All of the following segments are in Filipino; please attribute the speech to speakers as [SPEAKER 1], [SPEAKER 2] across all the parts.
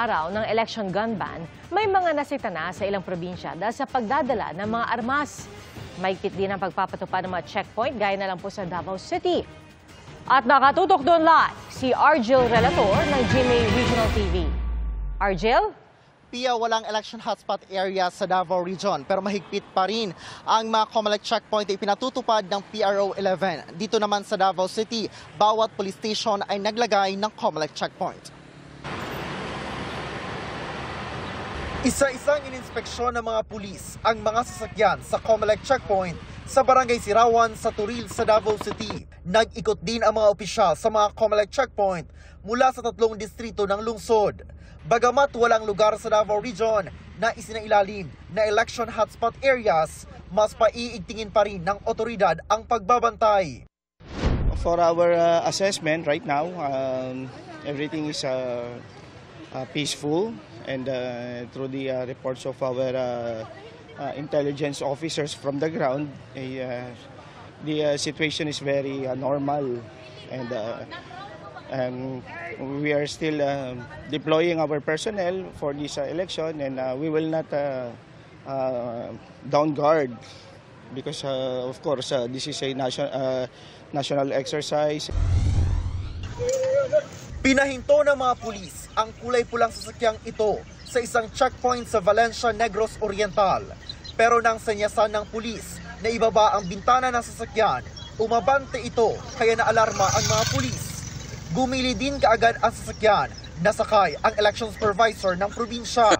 [SPEAKER 1] araw ng election gun ban, may mga nasita na sa ilang probinsya dahil sa pagdadala ng mga armas. Mahigpit din ang pagpapatupad ng mga checkpoint gaya na lang po sa Davao City. At nakatutok doon live si Argel Relator ng GMA Regional TV. Argel?
[SPEAKER 2] Pia, walang election hotspot area sa Davao Region pero mahigpit pa rin ang mga COMELEC checkpoint na ipinatutupad ng PRO 11. Dito naman sa Davao City, bawat police station ay naglagay ng COMELEC checkpoint. Isa-isang ininspeksyon ng mga pulis ang mga sasakyan sa COMELEC checkpoint sa Barangay Sirawan sa Turil sa Davao City. Nag-ikot din ang mga opisyal sa mga COMELEC checkpoint mula sa 3 distrito ng lungsod. Bagamat walang lugar sa Davao Region na isinailalim na election hotspot areas, mas paiigtingin pa rin ng otoridad ang pagbabantay.
[SPEAKER 3] For our assessment right now, everything is peaceful, and through the reports of our intelligence officers from the ground, the situation is very normal, and we are still deploying our personnel for this election, and we will not down guard because of course this is a national exercise.
[SPEAKER 2] Pinahinto ng mga pulis ang kulay pulang sasakyang ito sa isang checkpoint sa Valencia, Negros Oriental. Pero nang sanyasan ng pulis na ibaba ang bintana ng sasakyan, umabante ito kaya naalarma ang mga pulis. Gumili din kaagad ang sasakyan, nasakay ang election supervisor ng probinsya.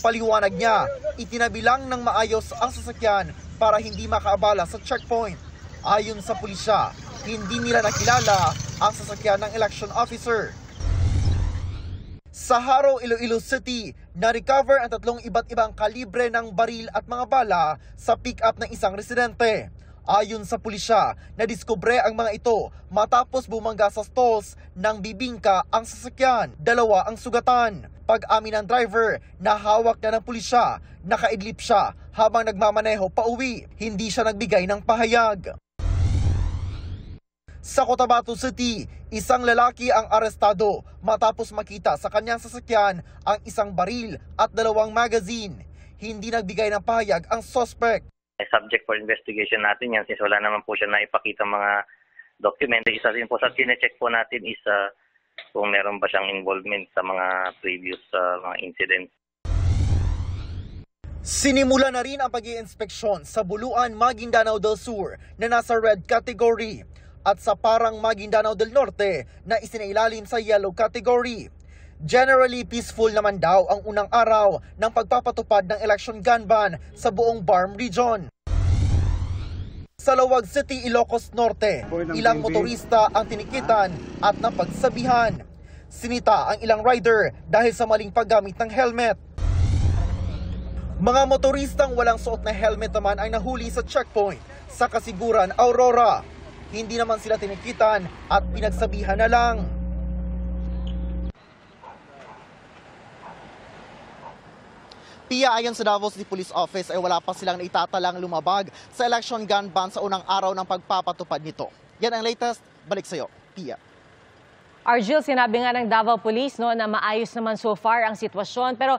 [SPEAKER 2] Paliwanag niya, itinabi lang ng maayos ang sasakyan para hindi makaabala sa checkpoint. Ayon sa pulisya, hindi nila nakilala ang sasakyan ng election officer. Sa Haro, Iloilo City, na-recover ang 3 iba't ibang kalibre ng baril at mga bala sa pick-up ng isang residente. Ayon sa pulisya, nadiskubre ang mga ito matapos bumangga sa stalls ng bibingka ang sasakyan. 2 ang sugatan. Pag-amin ng driver na hawak na ng pulisya, nakaidlip siya habang nagmamaneho pauwi. Hindi siya nagbigay ng pahayag. Sa Cotabato City, isang lalaki ang arestado matapos makita sa kanyang sasakyan ang isang baril at 2 magazine. Hindi nagbigay ng pahayag ang suspect.
[SPEAKER 4] Subject for investigation natin yan since wala naman po siya na ipakita mga document. Isa rin po sa sinecheck po natin is kung meron ba siyang involvement sa mga previous mga incidents.
[SPEAKER 2] Sinimula na rin ang pag-iinspeksyon sa Buluan, Maguindanao del Sur na nasa red category at sa Parang, Maguindanao del Norte na isinailalim sa yellow category. Generally peaceful naman daw ang unang araw ng pagpapatupad ng election gun ban sa buong BARM region. Sa Lawag City, Ilocos Norte, ilang motorista ang tinikitan at napagsabihan. Sinita ang ilang rider dahil sa maling paggamit ng helmet. Mga motoristang walang suot na helmet naman ay nahuli sa checkpoint sa Kasiguran, Aurora. Hindi naman sila tinikitan at pinagsabihan na lang. Pia, ayon sa Davao City Police Office ay wala pa silang naitatalang lumabag sa election gun ban sa unang araw ng pagpapatupad nito. Yan ang latest. Balik sa iyo, Pia.
[SPEAKER 1] Argel, sinabi nga ng Davao Police na maayos naman so far ang sitwasyon. Pero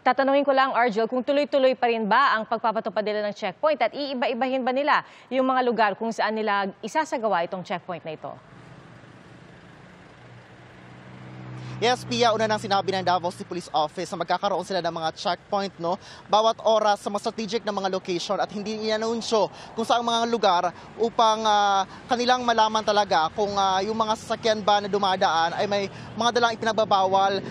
[SPEAKER 1] tatanungin ko lang, Argel, kung tuloy-tuloy pa rin ba ang pagpapatupad nila ng checkpoint at iiba-ibahin ba nila yung mga lugar kung saan nila isasagawa itong checkpoint na ito?
[SPEAKER 2] Yes, Pia, una nang sinabi ng Davao City Police Office na magkakaroon sila ng mga checkpoint bawat oras sa mga strategic na mga location at hindi inanunsyo kung saang mga lugar upang kanilang malaman talaga kung yung mga sasakyan ba na dumadaan ay may mga dalang ipinagbabawal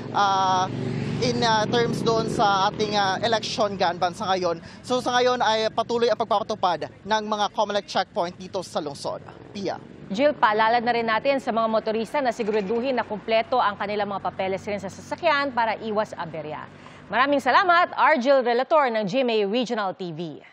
[SPEAKER 2] in terms doon sa ating election gun ban sa ngayon. So sa ngayon ay patuloy ang pagpapatupad ng mga COMELEC checkpoint dito sa lungsod. Pia.
[SPEAKER 1] Jill, paalala na rin natin sa mga motorista na siguraduhin na kumpleto ang kanilang mga papeles rin sa sasakyan para iwas aberya. Maraming salamat, Argel Relator ng GMA Regional TV.